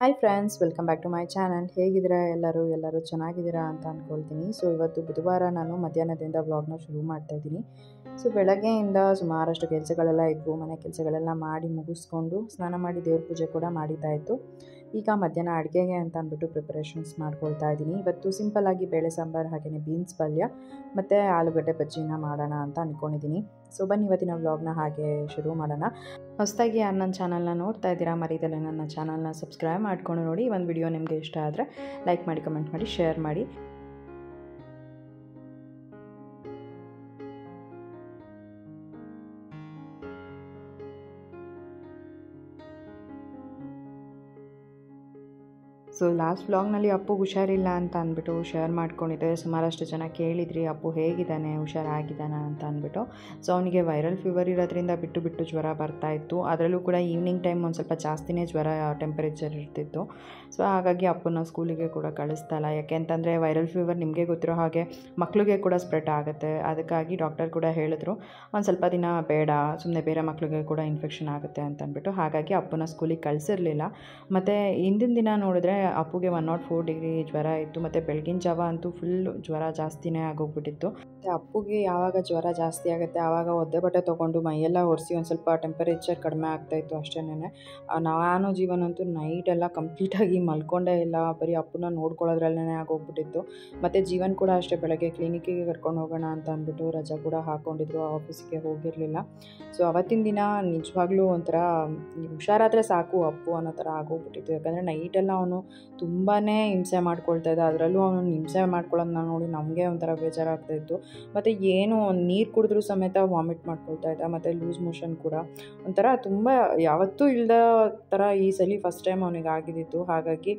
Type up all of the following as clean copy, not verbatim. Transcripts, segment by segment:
Hi friends, welcome back to my channel. ಹೇಗಿದ್ದೀರಾ ಎಲ್ಲರೂ ಚೆನ್ನಾಗಿದ್ದೀರಾ ಅಂತ ಅಂದ್ಕೊಳ್ತೀನಿ. ಸೊ ಇವತ್ತು ಬುಧವಾರ ನಾನು ಮಧ್ಯಾಹ್ನದಿಂದ ವ್ಲಾಗ್ನ ಶುರು ಮಾಡ್ತಾ ಇದ್ದೀನಿ. ಸೊ ಬೆಳಗ್ಗೆಯಿಂದ ಸುಮಾರಷ್ಟು ಕೆಲಸಗಳೆಲ್ಲ ಇದ್ವು. ಮನೆ ಕೆಲಸಗಳೆಲ್ಲ ಮಾಡಿ ಮುಗಿಸ್ಕೊಂಡು ಸ್ನಾನ ಮಾಡಿ ದೇವ್ರ ಪೂಜೆ ಕೂಡ ಮಾಡಿದ್ದಾಯಿತು. ಈಗ ಮಧ್ಯಾಹ್ನ ಅಡುಗೆಗೆ ಅಂತ ಅಂದ್ಬಿಟ್ಟು ಪ್ರಿಪರೇಷನ್ಸ್ ಮಾಡ್ಕೊಳ್ತಾ ಇದ್ದೀನಿ. ಇವತ್ತು ಸಿಂಪಲ್ಲಾಗಿ ಬೇಳೆ ಸಾಂಬಾರು ಹಾಗೆಯೇ ಬೀನ್ಸ್ ಪಲ್ಯ ಮತ್ತು ಆಲೂಗಡ್ಡೆ ಬಜ್ಜಿನ ಮಾಡೋಣ ಅಂತ ಅಂದ್ಕೊಂಡಿದ್ದೀನಿ. ಸೊ ಬನ್ನಿ ಇವತ್ತಿನ ವ್ಲಾಗ್ನ ಹಾಗೆ ಶುರು ಮಾಡೋಣ. ಹೊಸದಾಗಿ ಯಾರು ನನ್ನ ಚಾನಲ್ನ ನೋಡ್ತಾ ಇದ್ದೀರಾ, ಮರೀದಲ್ಲೇ ನನ್ನ ಚಾನಲ್ನ ಸಬ್ಸ್ಕ್ರೈಬ್ ಮಾಡ್ಕೊಂಡು ನೋಡಿ. ಒಂದು ವಿಡಿಯೋ ನಿಮಗೆ ಇಷ್ಟ ಆದರೆ ಲೈಕ್ ಮಾಡಿ, ಕಮೆಂಟ್ ಮಾಡಿ, ಶೇರ್ ಮಾಡಿ. ಸೊ ಲಾಸ್ಟ್ ವ್ಲಾಗ್ನಲ್ಲಿ ಅಪ್ಪು ಹುಷಾರಿಲ್ಲ ಅಂತ ಅಂದ್ಬಿಟ್ಟು ಶೇರ್ ಮಾಡ್ಕೊಂಡಿದ್ದೆ. ಸುಮಾರಷ್ಟು ಜನ ಕೇಳಿದ್ರಿ ಅಪ್ಪು ಹೇಗಿದ್ದಾನೆ, ಹುಷಾರಾಗಿದ್ದಾನೆ ಅಂತ ಅಂದ್ಬಿಟ್ಟು. ಸೊ ಅವನಿಗೆ ವೈರಲ್ ಫೀವರ್ ಇರೋದ್ರಿಂದ ಬಿಟ್ಟು ಜ್ವರ ಬರ್ತಾಯಿತ್ತು. ಅದರಲ್ಲೂ ಕೂಡ ಈವ್ನಿಂಗ್ ಟೈಮ್ ಒಂದು ಸ್ವಲ್ಪ ಜಾಸ್ತಿನೇ ಜ್ವರ ಟೆಂಪರೇಚರ್ ಇರ್ತಿತ್ತು. ಸೊ ಹಾಗಾಗಿ ಅಪ್ಪನ ಸ್ಕೂಲಿಗೆ ಕೂಡ ಕಳಿಸ್ತಾ ಇಲ್ಲ. ಯಾಕೆ ಅಂತಂದರೆ ವೈರಲ್ ಫೀವರ್ ನಿಮಗೆ ಗೊತ್ತಿರೋ ಹಾಗೆ ಮಕ್ಕಳಿಗೆ ಕೂಡ ಸ್ಪ್ರೆಡ್ ಆಗುತ್ತೆ. ಅದಕ್ಕಾಗಿ ಡಾಕ್ಟರ್ ಕೂಡ ಹೇಳಿದ್ರು ಒಂದು ಸ್ವಲ್ಪ ದಿನ ಬೇಡ, ಸುಮ್ಮನೆ ಬೇರೆ ಮಕ್ಕಳಿಗೆ ಕೂಡ ಇನ್ಫೆಕ್ಷನ್ ಆಗುತ್ತೆ ಅಂತ ಅಂದ್ಬಿಟ್ಟು. ಹಾಗಾಗಿ ಅಪ್ಪನ ಸ್ಕೂಲಿಗೆ ಕಳಿಸಿರಲಿಲ್ಲ. ಮತ್ತು ಹಿಂದಿನ ದಿನ ನೋಡಿದ್ರೆ ಅಪ್ಪುಗೆ 104 ಡಿಗ್ರಿ ಜ್ವರ ಇತ್ತು. ಮತ್ತು ಬೆಳಗಿನ ಜಾವ ಅಂತೂ ಫುಲ್ ಜ್ವರ ಜಾಸ್ತಿನೇ ಆಗೋಗ್ಬಿಟ್ಟಿತ್ತು. ಮತ್ತು ಅಪ್ಪುಗೆ ಯಾವಾಗ ಜ್ವರ ಜಾಸ್ತಿ ಆಗುತ್ತೆ ಆವಾಗ ಒದ್ದೆ ಬಟ್ಟೆ ತೊಗೊಂಡು ಮೈಯೆಲ್ಲ ಒರೆಸಿ ಒಂದು ಸ್ವಲ್ಪ ಟೆಂಪರೇಚರ್ ಕಡಿಮೆ ಆಗ್ತಾಯಿತ್ತು ಅಷ್ಟೇನೆ. ನಾನು ಜೀವನಂತೂ ನೈಟೆಲ್ಲ ಕಂಪ್ಲೀಟಾಗಿ ಮಲ್ಕೊಂಡೇ ಇಲ್ಲ, ಬರೀ ಅಪ್ಪನ ನೋಡ್ಕೊಳ್ಳೋದ್ರಲ್ಲೇ ಆಗೋಗ್ಬಿಟ್ಟಿತ್ತು. ಮತ್ತು ಜೀವನ್ ಕೂಡ ಅಷ್ಟೇ, ಬೆಳಗ್ಗೆ ಕ್ಲಿನಿಕ್ಕಿಗೆ ಕರ್ಕೊಂಡು ಹೋಗೋಣ ಅಂತ ಅಂದ್ಬಿಟ್ಟು ರಜಾ ಕೂಡ ಹಾಕ್ಕೊಂಡಿದ್ರು, ಆಫೀಸಿಗೆ ಹೋಗಿರಲಿಲ್ಲ. ಸೊ ಅವತ್ತಿನ ದಿನ ನಿಜವಾಗ್ಲೂ ಒಂಥರ ಹುಷಾರಾದರೆ ಸಾಕು ಅಪ್ಪು ಅನ್ನೋ ಥರ ಆಗೋಗ್ಬಿಟ್ಟಿತ್ತು. ಯಾಕಂದರೆ ನೈಟೆಲ್ಲ ಅವನು ತುಂಬಾ ಹಿಂಸೆ ಮಾಡ್ಕೊಳ್ತಾ ಇದ್ದ. ಅದರಲ್ಲೂ ಅವನು ಹಿಂಸೆ ಮಾಡ್ಕೊಳ್ಳೋದನ್ನ ನೋಡಿ ನಮಗೆ ಒಂಥರ ಬೇಜಾರಾಗ್ತಾಯಿತ್ತು. ಮತ್ತು ಏನು ನೀರು ಕುಡಿದ್ರೂ ಸಮೇತ ವಾಮಿಟ್ ಮಾಡ್ಕೊಳ್ತಾ ಇದ್ದ. ಮತ್ತು ಲೂಸ್ ಮೋಷನ್ ಕೂಡ ಒಂಥರ ತುಂಬ ಯಾವತ್ತೂ ಇಲ್ಲದ ಥರ ಈ ಸಲ ಫಸ್ಟ್ ಟೈಮ್ ಅವನಿಗೆ ಆಗಿದ್ದಿತ್ತು. ಹಾಗಾಗಿ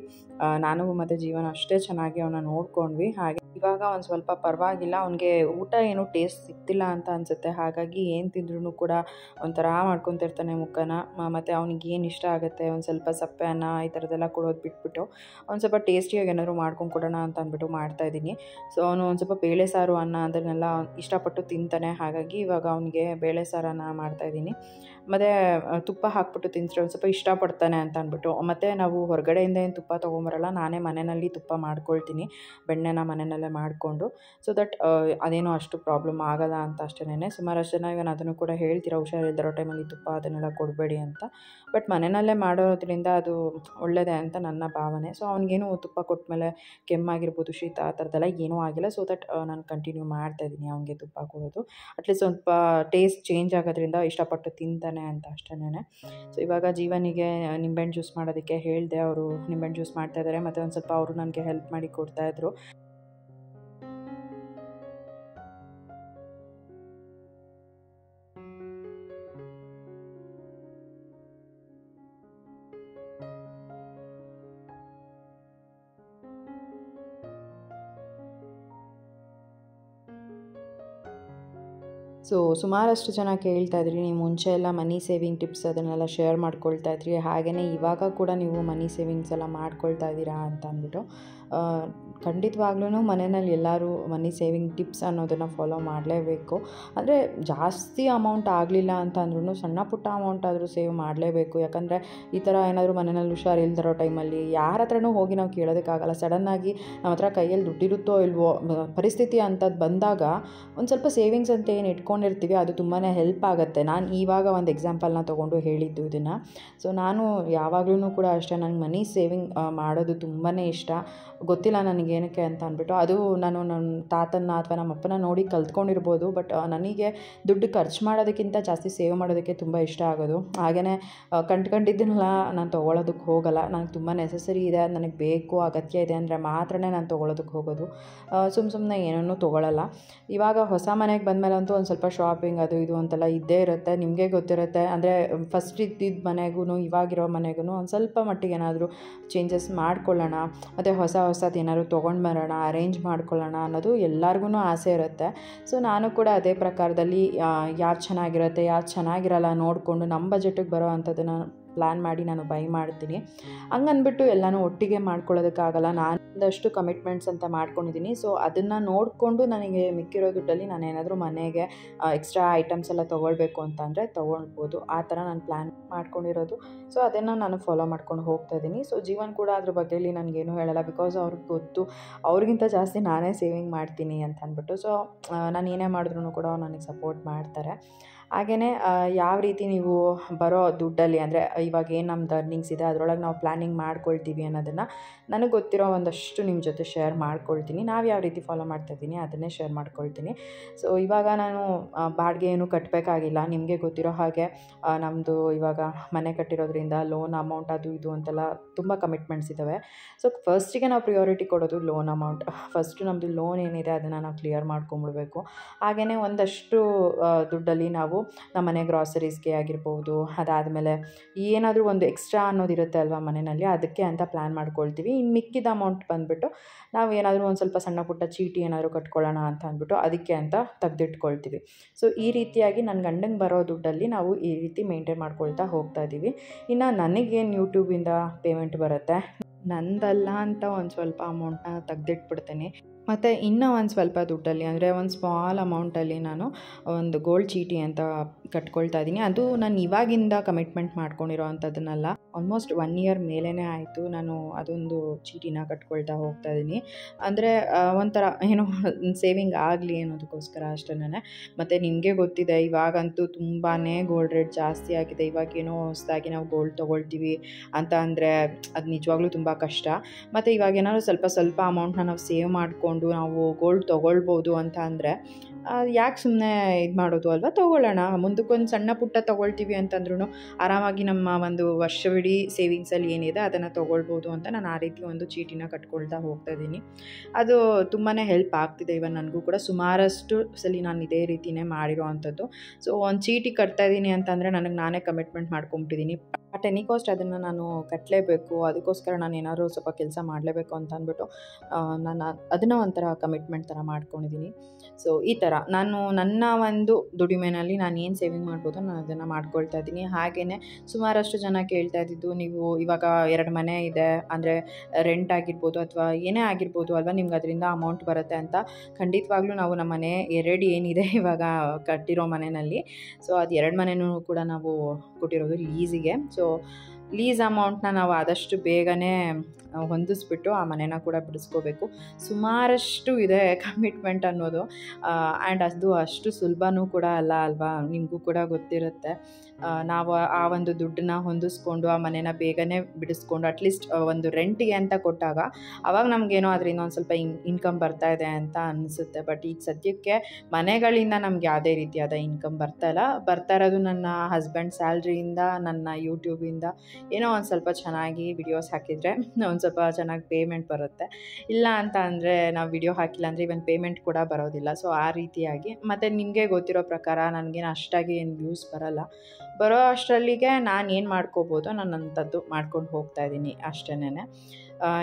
ನಾನು ಮತ್ತು ಜೀವನ ಅಷ್ಟೇ ಚೆನ್ನಾಗಿ ಅವನ್ನ ನೋಡ್ಕೊಂಡ್ವಿ. ಹಾಗೆ ಇವಾಗ ಒಂದು ಸ್ವಲ್ಪ ಪರವಾಗಿಲ್ಲ. ಅವನಿಗೆ ಊಟ ಏನು ಟೇಸ್ಟ್ ಸಿಗ್ತಿಲ್ಲ ಅಂತ ಅನಿಸುತ್ತೆ. ಹಾಗಾಗಿ ಏನು ತಿಂದ್ರೂ ಕೂಡ ಒಂಥರ ಮಾಡ್ಕೊತಿರ್ತಾನೆ ಮುಖನ. ಮತ್ತು ಅವ್ನಿಗೆ ಏನು ಇಷ್ಟ ಆಗುತ್ತೆ, ಒಂದು ಸ್ವಲ್ಪ ಸಪ್ಪೆ ಅನ್ನ ಈ ಥರದ್ದೆಲ್ಲ ಕೊಡೋದು ಬಿಟ್ಬಿಟ್ಟು ಒಂದು ಸ್ವಲ್ಪ ಟೇಸ್ಟಿಯಾಗಿ ಏನಾದರೂ ಮಾಡ್ಕೊಂಡು ಕೊಡೋಣ ಅಂತ ಅಂದ್ಬಿಟ್ಟು ಮಾಡ್ತಾಯಿದ್ದೀನಿ. ಸೊ ಅವನು ಒಂದು ಸ್ವಲ್ಪ ಬೇಳೆ ಸಾರು ಅನ್ನ ಅದನ್ನೆಲ್ಲ ಇಷ್ಟಪಟ್ಟು ತಿಂತಾನೆ. ಹಾಗಾಗಿ ಇವಾಗ ಅವನಿಗೆ ಬೇಳೆ ಸಾರನ್ನು ಮಾಡ್ತಾಯಿದ್ದೀನಿ. ಮತ್ತು ತುಪ್ಪ ಹಾಕ್ಬಿಟ್ಟು ತಿಂದರೆ ಒಂದು ಸ್ವಲ್ಪ ಇಷ್ಟಪಡ್ತಾನೆ ಅಂತ ಅಂದ್ಬಿಟ್ಟು. ಮತ್ತು ನಾವು ಹೊರಗಡೆಯಿಂದ ಏನು ತುಪ್ಪ ತೊಗೊಂಬರಲ್ಲ, ನಾನೇ ಮನೆಯಲ್ಲಿ ತುಪ್ಪ ಮಾಡ್ಕೊಳ್ತೀನಿ, ಬೆಣ್ಣೆನ ಮನೆಯಲ್ಲೇ ಮಾಡಿಕೊಂಡು. ಸೊ ದಟ್ ಅದೇನೋ ಅಷ್ಟು ಪ್ರಾಬ್ಲಮ್ ಆಗೋಲ್ಲ ಅಂತ ಅಷ್ಟೇನೆ. ಸುಮಾರಷ್ಟು ಜನ ಇವನು ಅದನ್ನು ಕೂಡ ಹೇಳ್ತೀರಾ, ಹುಷಾರಿಲ್ದಿರೋ ಟೈಮಲ್ಲಿ ತುಪ್ಪ ಅದನ್ನೆಲ್ಲ ಕೊಡಬೇಡಿ ಅಂತ. ಬಟ್ ಮನೆಯಲ್ಲೇ ಮಾಡೋದ್ರಿಂದ ಅದು ಒಳ್ಳೆಯದೇ ಅಂತ ನನ್ನ ಭಾವನೆ. ಸೊ ಅವ್ನಿಗೇನು ತುಪ್ಪ ಕೊಟ್ಟಮೇಲೆ ಕೆಮ್ಮಾಗಿರ್ಬೋದು, ಶೀತ ಆ ಥರದ್ದೆಲ್ಲ ಏನೂ ಆಗಿಲ್ಲ. ಸೊ ದಟ್ ನಾನು ಕಂಟಿನ್ಯೂ ಮಾಡ್ತಾಯಿದ್ದೀನಿ ಅವನಿಗೆ ತುಪ್ಪ ಕೊಡೋದು. ಅಟ್ಲೀಸ್ಟ್ ಸ್ವಲ್ಪ ಟೇಸ್ಟ್ ಚೇಂಜ್ ಆಗೋದ್ರಿಂದ ಇಷ್ಟಪಟ್ಟು ತಿಂತಾನೆ ಅಂತ ಅಷ್ಟೇನೆ. ಸೊ ಇವಾಗ ಜೀವನಿಗೆ ನಿಂಬೆಹಣ್ಣು ಜ್ಯೂಸ್ ಮಾಡೋದಕ್ಕೆ ಹೇಳಿದೆ. ಅವರು ನಿಂಬೆಹಣ್ಣು ಜ್ಯೂಸ್ ಮಾಡ್ತಾಯಿದ್ದಾರೆ. ಮತ್ತು ಒಂದು ಸ್ವಲ್ಪ ಅವರು ನನಗೆ ಹೆಲ್ಪ್ ಮಾಡಿ ಕೊಡ್ತಾಯಿದ್ರು. ಸೊ ಸುಮಾರಷ್ಟು ಜನ ಕೇಳ್ತಾ ಇದ್ರಿ, ನೀವು ಮುಂಚೆ ಎಲ್ಲ ಮನಿ ಸೇವಿಂಗ್ ಟಿಪ್ಸ್ ಅದನ್ನೆಲ್ಲ ಶೇರ್ ಮಾಡ್ಕೊಳ್ತಾ ಇದ್ರಿ, ಹಾಗೆಯೇ ಇವಾಗ ಕೂಡ ನೀವು ಮನಿ ಸೇವಿಂಗ್ಸ್ ಎಲ್ಲ ಮಾಡ್ಕೊಳ್ತಾ ಇದ್ದೀರಾ ಅಂತ ಅಂದ್ಬಿಟ್ಟು. ಖಂಡಿತವಾಗ್ಲೂ ಮನೆಯಲ್ಲಿ ಎಲ್ಲರೂ ಮನಿ ಸೇವಿಂಗ್ ಟಿಪ್ಸ್ ಅನ್ನೋದನ್ನು ಫಾಲೋ ಮಾಡಲೇಬೇಕು. ಅಂದರೆ ಜಾಸ್ತಿ ಅಮೌಂಟ್ ಆಗಲಿಲ್ಲ ಅಂತ ಅಂದ್ರೂ ಸಣ್ಣ ಪುಟ್ಟ ಅಮೌಂಟ್ ಆದರೂ ಸೇವ್ ಮಾಡಲೇಬೇಕು. ಯಾಕಂದರೆ ಈ ಥರ ಏನಾದರೂ ಮನೆಯಲ್ಲಿ ಹುಷಾರಿಲ್ದಿರೋ ಟೈಮಲ್ಲಿ ಯಾರ ಹತ್ರನೂ ಹೋಗಿ ನಾವು ಕೇಳೋದಕ್ಕಾಗಲ್ಲ. ಸಡನ್ನಾಗಿ ನಮ್ಮ ಹತ್ರ ಕೈಯಲ್ಲಿ ದುಡ್ಡಿರುತ್ತೋ ಇಲ್ವೋ, ಪರಿಸ್ಥಿತಿ ಅಂಥದ್ದು ಬಂದಾಗ ಒಂದು ಸ್ವಲ್ಪ ಸೇವಿಂಗ್ಸ್ ಅಂತ ಏನು ಇಟ್ಕೊಂಡಿರ್ತೀವಿ ಅದು ತುಂಬಾ ಹೆಲ್ಪ್ ಆಗುತ್ತೆ. ನಾನು ಇವಾಗ ಒಂದು ಎಕ್ಸಾಂಪಲ್ನ ತೊಗೊಂಡು ಹೇಳಿದ್ದು ಇದನ್ನು. ಸೊ ನಾನು ಯಾವಾಗಲೂ ಕೂಡ ಅಷ್ಟೇ, ನನಗೆ ಮನಿ ಸೇವಿಂಗ್ ಮಾಡೋದು ತುಂಬಾ ಇಷ್ಟ. ಗೊತ್ತಿಲ್ಲ ನನಗೇನಕ್ಕೆ ಅಂತ ಅಂದ್ಬಿಟ್ಟು. ಅದು ನಾನು ನನ್ನ ತಾತನ ಅಥವಾ ನಮ್ಮ ಅಪ್ಪನ ನೋಡಿ ಕಲ್ತ್ಕೊಂಡಿರ್ಬೋದು. ಬಟ್ ನನಗೆ ದುಡ್ಡು ಖರ್ಚು ಮಾಡೋದಕ್ಕಿಂತ ಜಾಸ್ತಿ ಸೇವ್ ಮಾಡೋದಕ್ಕೆ ತುಂಬ ಇಷ್ಟ ಆಗೋದು. ಹಾಗೆಯೇ ಕಂಡ್ಕೊಂಡಿದ್ದನ್ನೆಲ್ಲ ನಾನು ತೊಗೊಳೋದಕ್ಕೆ ಹೋಗಲ್ಲ. ನನಗೆ ತುಂಬ ನೆಸಸರಿ ಇದೆ, ನನಗೆ ಬೇಕು, ಅಗತ್ಯ ಇದೆ ಅಂದರೆ ಮಾತ್ರ ನಾನು ತೊಗೊಳೋದಕ್ಕೆ ಹೋಗೋದು. ಸುಮ್ಮನೆ ಏನನ್ನೂ ತೊಗೊಳ್ಳಲ್ಲ. ಇವಾಗ ಹೊಸ ಮನೆಗೆ ಬಂದಮೇಲಂತೂ ಒಂದು ಸ್ವಲ್ಪ ಶಾಪಿಂಗ್ ಅದು ಇದು ಅಂತೆಲ್ಲ ಇದ್ದೇ ಇರುತ್ತೆ. ನಿಮಗೆ ಗೊತ್ತಿರುತ್ತೆ. ಅಂದರೆ ಫಸ್ಟ್ ಇದ್ದಿದ್ದ ಮನೆಗೂ ಇವಾಗಿರೋ ಮನೆಗೂ ಒಂದು ಸ್ವಲ್ಪ ಮಟ್ಟಿಗೆ ಏನಾದರೂ ಚೇಂಜಸ್ ಮಾಡ್ಕೊಳ್ಳೋಣ, ಮತ್ತು ಹೊಸದು ಏನಾದ್ರು ತೊಗೊಂಡು ಬರೋಣ, ಅರೇಂಜ್ ಮಾಡ್ಕೊಳ್ಳೋಣ ಅನ್ನೋದು ಎಲ್ಲರಿಗೂ ಆಸೆ ಇರುತ್ತೆ. ಸೊ ನಾನು ಕೂಡ ಅದೇ ಪ್ರಕಾರದಲ್ಲಿ ಯಾವ್ದು ಚೆನ್ನಾಗಿರುತ್ತೆ ಯಾವ್ದು ಚೆನ್ನಾಗಿರಲ್ಲ ನೋಡಿಕೊಂಡು ನಮ್ಮ ಬಜೆಟಿಗೆ ಬರೋ ಅಂಥದ್ದನ್ನು ಪ್ಲ್ಯಾನ್ ಮಾಡಿ ನಾನು ಬೈ ಮಾಡ್ತೀನಿ. ಹಂಗನ್ಬಿಟ್ಟು ಎಲ್ಲನೂ ಒಟ್ಟಿಗೆ ಮಾಡ್ಕೊಳ್ಳೋದಕ್ಕಾಗಲ್ಲ. ನಾನು ಒಂದಷ್ಟು ಕಮಿಟ್ಮೆಂಟ್ಸ್ ಅಂತ ಮಾಡ್ಕೊಂಡಿದ್ದೀನಿ. ಸೊ ಅದನ್ನು ನೋಡಿಕೊಂಡು ನನಗೆ ಮಿಕ್ಕಿರೋ ದುಡ್ಡಲ್ಲಿ ನಾನು ಏನಾದರೂ ಮನೆಗೆ ಎಕ್ಸ್ಟ್ರಾ ಐಟಮ್ಸ್ ಎಲ್ಲ ತೊಗೊಳ್ಬೇಕು ಅಂತಂದರೆ ತೊಗೊಳ್ಬೋದು. ಆ ಥರ ನಾನು ಪ್ಲ್ಯಾನ್ ಮಾಡ್ಕೊಂಡಿರೋದು. ಸೊ ಅದನ್ನು ನಾನು ಫಾಲೋ ಮಾಡ್ಕೊಂಡು ಹೋಗ್ತಾ ಇದ್ದೀನಿ. ಸೊ ಜೀವನ್ ಕೂಡ ಅದ್ರ ಬಗ್ಗೆಯಲ್ಲಿ ನನಗೇನು ಹೇಳಲ್ಲ, ಬಿಕಾಸ್ ಅವ್ರಿಗೆ ಗೊತ್ತು ಅವ್ರಿಗಿಂತ ಜಾಸ್ತಿ ನಾನೇ ಸೇವಿಂಗ್ ಮಾಡ್ತೀನಿ ಅಂತ ಅಂದ್ಬಿಟ್ಟು. ಸೊ ನಾನು ಏನೇ ಮಾಡಿದ್ರೂ ಕೂಡ ಅವ್ರು ನನಗೆ ಸಪೋರ್ಟ್ ಮಾಡ್ತಾರೆ. ಹಾಗೆಯೇ ಯಾವ ರೀತಿ ನೀವು ಬರೋ ದುಡ್ಡಲ್ಲಿ, ಅಂದರೆ ಇವಾಗ ಏನು ನಮ್ದು ಅರ್ನಿಂಗ್ಸ್ ಇದೆ ಅದರೊಳಗೆ ನಾವು ಪ್ಲ್ಯಾನಿಂಗ್ ಮಾಡ್ಕೊಳ್ತೀವಿ ಅನ್ನೋದನ್ನು ನನಗೆ ಗೊತ್ತಿರೋ ಒಂದಷ್ಟು ನಿಮ್ಮ ಜೊತೆ ಶೇರ್ ಮಾಡ್ಕೊಳ್ತೀನಿ. ನಾವು ಯಾವ ರೀತಿ ಫಾಲೋ ಮಾಡ್ತಾಯಿದ್ದೀನಿ ಅದನ್ನೇ ಶೇರ್ ಮಾಡ್ಕೊಳ್ತೀನಿ. ಸೊ ಇವಾಗ ನಾನು ಬಾಡಿಗೆ ಏನು ಕಟ್ಟಬೇಕಾಗಿಲ್ಲ. ನಿಮಗೆ ಗೊತ್ತಿರೋ ಹಾಗೆ ನಮ್ಮದು ಇವಾಗ ಮನೆ ಕಟ್ಟಿರೋದ್ರಿಂದ ಲೋನ್ ಅಮೌಂಟ್ ಅದು ಇದು ಅಂತೆಲ್ಲ ತುಂಬ ಕಮಿಟ್ಮೆಂಟ್ಸ್ ಇದ್ದಾವೆ. ಸೊ ಫಸ್ಟಿಗೆ ನಾವು ಪ್ರಿಯಾರಿಟಿ ಕೊಡೋದು ಲೋನ್ ಅಮೌಂಟ್. ಫಸ್ಟು ನಮ್ಮದು ಲೋನ್ ಏನಿದೆ ಅದನ್ನು ನಾವು ಕ್ಲಿಯರ್ ಮಾಡ್ಕೊಂಬಿಡ್ಬೇಕು. ಹಾಗೆಯೇ ಒಂದಷ್ಟು ದುಡ್ಡಲ್ಲಿ ನಾವು ನಮ್ಮ ಮನೆ ಗ್ರಾಸರೀಸ್ಗೆ ಆಗಿರ್ಬೋದು, ಅದಾದಮೇಲೆ ಏನಾದರೂ ಒಂದು ಎಕ್ಸ್ಟ್ರಾ ಅನ್ನೋದಿರುತ್ತೆ ಅಲ್ವಾ ಮನೆಯಲ್ಲಿ, ಅದಕ್ಕೆ ಅಂತ ಪ್ಲ್ಯಾನ್ ಮಾಡ್ಕೊಳ್ತೀವಿ. ಇನ್ನು ಮಿಕ್ಕಿದ ಅಮೌಂಟ್ ಬಂದುಬಿಟ್ಟು ನಾವು ಏನಾದರೂ ಒಂದು ಸ್ವಲ್ಪ ಸಣ್ಣ ಪುಟ್ಟ ಚೀಟಿ ಏನಾದರೂ ಕಟ್ಕೊಳ್ಳೋಣ ಅಂತ ಅಂದ್ಬಿಟ್ಟು ಅದಕ್ಕೆ ಅಂತ ತೆಗೆದಿಟ್ಕೊಳ್ತೀವಿ. ಸೊ ಈ ರೀತಿಯಾಗಿ ನನ್ನ ಗಂಡಂಗೆ ಬರೋ ದುಡ್ಡಲ್ಲಿ ನಾವು ಈ ರೀತಿ ಮೇಂಟೈನ್ ಮಾಡ್ಕೊಳ್ತಾ ಹೋಗ್ತಾ ಇದ್ದೀವಿ. ಇನ್ನು ನನಗೇನು ಯೂಟ್ಯೂಬಿಂದ ಪೇಮೆಂಟ್ ಬರುತ್ತೆ, ನಂದಲ್ಲ ಅಂತ ಒಂದು ಸ್ವಲ್ಪ ಅಮೌಂಟನ್ನ ತೆಗೆದಿಟ್ಬಿಡ್ತೀನಿ. ಮತ್ತು ಇನ್ನೂ ಒಂದು ಸ್ವಲ್ಪ ದುಡ್ಡಲ್ಲಿ, ಅಂದರೆ ಒಂದು ಸ್ಮಾಲ್ ಅಮೌಂಟಲ್ಲಿ ನಾನು ಒಂದು ಗೋಲ್ಡ್ ಚೀಟಿ ಅಂತ ಕಟ್ಕೊಳ್ತಾ ಇದ್ದೀನಿ. ಅದು ನಾನು ಇವಾಗಿಂದ ಕಮಿಟ್ಮೆಂಟ್ ಮಾಡ್ಕೊಂಡಿರೋ ಅಂಥದ್ದನ್ನೆಲ್ಲ. ಆಲ್ಮೋಸ್ಟ್ 1 ಇಯರ್ ಮೇಲೇ ಆಯಿತು ನಾನು ಅದೊಂದು ಚೀಟಿನ ಕಟ್ಕೊಳ್ತಾ ಹೋಗ್ತಾ ಇದ್ದೀನಿ. ಅಂದರೆ ಒಂಥರ ಏನೋ ಸೇವಿಂಗ್ ಆಗಲಿ ಅನ್ನೋದಕ್ಕೋಸ್ಕರ ಅಷ್ಟೇನೆ. ಮತ್ತು ನಿಮಗೆ ಗೊತ್ತಿದೆ ಇವಾಗಂತೂ ತುಂಬಾ ಗೋಲ್ಡ್ ರೇಟ್ ಜಾಸ್ತಿ ಆಗಿದೆ. ಇವಾಗೇನೋ ಹೊಸದಾಗಿ ನಾವು ಗೋಲ್ಡ್ ತೊಗೊಳ್ತೀವಿ ಅಂತ ಅಂದರೆ ಅದು ನಿಜವಾಗ್ಲೂ ತುಂಬ ಕಷ್ಟ. ಮತ್ತು ಇವಾಗೇನಾದ್ರು ಸ್ವಲ್ಪ ಅಮೌಂಟ್ನ ನಾವು ಸೇವ್ ಮಾಡಿಕೊಂಡು ನಾವು ಗೋಲ್ಡ್ ತೊಗೊಳ್ಬೋದು ಅಂತ ಅಂದರೆ ಯಾಕೆ ಸುಮ್ಮನೆ ಇದು ಮಾಡೋದು ಅಲ್ವಾ, ತೊಗೊಳ್ಳೋಣ. ಮುಂದಕ್ಕೊಂದು ಸಣ್ಣ ಪುಟ್ಟ ತೊಗೊಳ್ತೀವಿ ಅಂತಂದ್ರೂ ಆರಾಮಾಗಿ ನಮ್ಮ ಒಂದು ವರ್ಷವಿಡೀ ಸೇವಿಂಗ್ಸಲ್ಲಿ ಏನಿದೆ ಅದನ್ನು ತೊಗೊಳ್ಬೋದು ಅಂತ ನಾನು ಆ ರೀತಿ ಒಂದು ಚೀಟಿನ ಕಟ್ಕೊಳ್ತಾ ಹೋಗ್ತಾ ಇದ್ದೀನಿ. ಅದು ತುಂಬಾ ಹೆಲ್ಪ್ ಆಗ್ತಿದೆ. ಇವನ್ ನನಗೂ ಕೂಡ ಸುಮಾರಷ್ಟು ಸಲ ನಾನು ಇದೇ ರೀತಿಯೇ ಮಾಡಿರೋ ಅಂಥದ್ದು. ಸೊ ಒಂದು ಚೀಟಿ ಕಟ್ತಾ ಇದ್ದೀನಿ ಅಂತಂದರೆ ನನಗೆ ನಾನೇ ಕಮಿಟ್ಮೆಂಟ್ ಮಾಡ್ಕೊಂಬಿಟ್ಟಿದ್ದೀನಿ. ಬಟ್ ಎನಿ ಕಾಸ್ಟ್ ಅದನ್ನು ನಾನು ಕಟ್ಟಲೇಬೇಕು, ಅದಕ್ಕೋಸ್ಕರ ನಾನು ಏನಾದರೂ ಸ್ವಲ್ಪ ಕೆಲಸ ಮಾಡಲೇಬೇಕು ಅಂತ ಅಂದ್ಬಿಟ್ಟು ನಾನು ಅದನ್ನು ಒಂಥರ ಕಮಿಟ್ಮೆಂಟ್ ಥರ ಮಾಡ್ಕೊಂಡಿದ್ದೀನಿ. ಸೊ ಈ ಥರ ನಾನು ನನ್ನ ಒಂದು ದುಡಿಮೆನಲ್ಲಿ ನಾನು ಏನು ಸೇವಿಂಗ್ ಮಾಡ್ಬೋದು ನಾನು ಅದನ್ನು ಮಾಡ್ಕೊಳ್ತಾ ಇದ್ದೀನಿ. ಹಾಗೆಯೇ ಸುಮಾರಷ್ಟು ಜನ ಕೇಳ್ತಾ ಇದ್ದಿದ್ದು, ನೀವು ಇವಾಗ 2 ಮನೆ ಇದೆ ಅಂದರೆ ರೆಂಟ್ ಆಗಿರ್ಬೋದು ಅಥವಾ ಏನೇ ಆಗಿರ್ಬೋದು ಅಲ್ವಾ, ನಿಮ್ಗೆ ಅದರಿಂದ ಅಮೌಂಟ್ ಬರುತ್ತೆ ಅಂತ. ಖಂಡಿತವಾಗ್ಲೂ ನಾವು ನಮ್ಮ ಮನೆ 2 ಏನಿದೆ ಇವಾಗ ಕಟ್ಟಿರೋ ಮನೆಯಲ್ಲಿ, ಸೊ ಅದು 2 ಮನೆಯೂ ಕೂಡ ನಾವು ಕೊಟ್ಟಿರೋದು ಲೀಸಿಗೆ. ಸೊ ಲೀಸ್ ಅಮೌಂಟ್ನ ನಾವು ಆದಷ್ಟು ಬೇಗನೆ ಹೊಂದಿಸ್ಬಿಟ್ಟು ಆ ಮನೆನ ಕೂಡ ಬಿಡಿಸ್ಕೋಬೇಕು. ಸುಮಾರಷ್ಟು ಇದೆ ಕಮಿಟ್ಮೆಂಟ್ ಅನ್ನೋದು. ಆ್ಯಂಡ್ ಅದು ಅಷ್ಟು ಸುಲಭನೂ ಕೂಡ ಅಲ್ಲ ಅಲ್ವಾ, ನಿಮಗೂ ಕೂಡ ಗೊತ್ತಿರುತ್ತೆ. ನಾವು ಆ ಒಂದು ದುಡ್ಡನ್ನ ಹೊಂದಿಸ್ಕೊಂಡು ಆ ಮನೆನ ಬೇಗನೆ ಬಿಡಿಸ್ಕೊಂಡು ಅಟ್ಲೀಸ್ಟ್ ಒಂದು ರೆಂಟಿಗೆ ಅಂತ ಕೊಟ್ಟಾಗ ಆವಾಗ ನಮಗೇನೋ ಅದರಿಂದ ಒಂದು ಸ್ವಲ್ಪ ಇನ್ಕಮ್ ಬರ್ತಾ ಇದೆ ಅಂತ ಅನಿಸುತ್ತೆ. ಬಟ್ ಈಗ ಸದ್ಯಕ್ಕೆ ಮನೆಗಳಿಂದ ನಮ್ಗೆ ಯಾವುದೇ ರೀತಿಯಾದ ಇನ್ಕಮ್ ಬರ್ತಾ ಇರೋದು ನನ್ನ ಹಸ್ಬೆಂಡ್ ಸ್ಯಾಲ್ರಿಯಿಂದ, ನನ್ನ ಯೂಟ್ಯೂಬಿಂದ. ಏನೋ ಒಂದು ಸ್ವಲ್ಪ ಚೆನ್ನಾಗಿ ವಿಡಿಯೋಸ್ ಹಾಕಿದರೆ ಒಂದು ಸ್ವಲ್ಪ ಚೆನ್ನಾಗಿ ಪೇಮೆಂಟ್ ಬರುತ್ತೆ. ಇಲ್ಲ ಅಂತ ಅಂದರೆ ನಾವು ವಿಡಿಯೋ ಹಾಕಿಲ್ಲ ಅಂದರೆ ಇವನ್ ಪೇಮೆಂಟ್ ಕೂಡ ಬರೋದಿಲ್ಲ. ಸೊ ಆ ರೀತಿಯಾಗಿ, ಮತ್ತು ನಿಮಗೆ ಗೊತ್ತಿರೋ ಪ್ರಕಾರ ನನಗೇನು ಅಷ್ಟಾಗಿ ಏನು ವ್ಯೂಸ್ ಬರೋ ಅಷ್ಟರಲ್ಲಿಗೆ ನಾನು ಏನು ಮಾಡ್ಕೋಬೋದು ನಾನು ಅಂಥದ್ದು ಮಾಡ್ಕೊಂಡು ಹೋಗ್ತಾ ಇದ್ದೀನಿ ಅಷ್ಟೇನೆ.